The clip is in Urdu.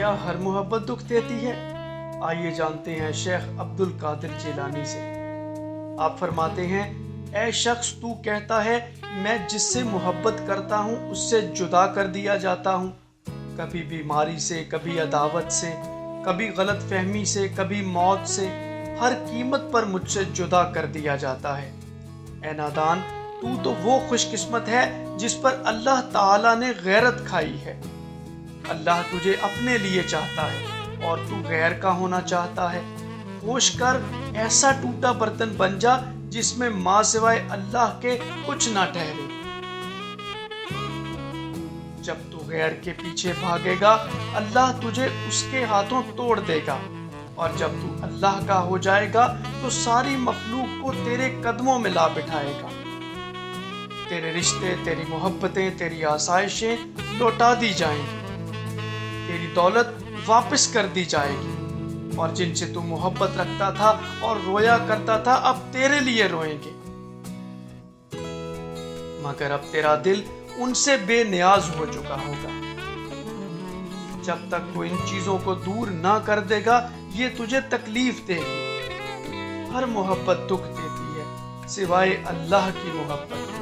کیا ہر محبت دکھ دیتی ہے؟ آئیے جانتے ہیں شیخ عبد القادر جیلانی سے۔ آپ فرماتے ہیں، اے شخص تو کہتا ہے میں جس سے محبت کرتا ہوں اس سے جدا کر دیا جاتا ہوں، کبھی بیماری سے، کبھی عداوت سے، کبھی غلط فہمی سے، کبھی موت سے، ہر قیمت پر مجھ سے جدا کر دیا جاتا ہے۔ اے نادان، تو وہ خوش قسمت ہے جس پر اللہ تعالیٰ نے غیرت کھائی ہے۔ اللہ تجھے اپنے لیے چاہتا ہے اور تو غیر کا ہونا چاہتا ہے۔ ہوش کر ایسا ٹوٹا برتن بن جا جس میں ماں سوائے اللہ کے کچھ نہ ٹھہرے۔ جب تو غیر کے پیچھے بھاگے گا اللہ تجھے اس کے ہاتھوں توڑ دے گا، اور جب تو اللہ کا ہو جائے گا تو ساری مخلوق کو تیرے قدموں میں لا بٹھائے گا۔ تیرے رشتے، تیری محبتیں، تیری آسائشیں لوٹا دی جائیں گی، تیری دولت واپس کر دی جائے گی، اور جن سے تو محبت رکھتا تھا اور رویا کرتا تھا اب تیرے لیے روئیں گے، مگر اب تیرا دل ان سے بے نیاز ہو چکا ہوگا۔ جب تک تو ان چیزوں کو دور نہ کر دے گا یہ تجھے تکلیف دے گی۔ ہر محبت دکھ دیتی ہے سوائے اللہ کی محبت۔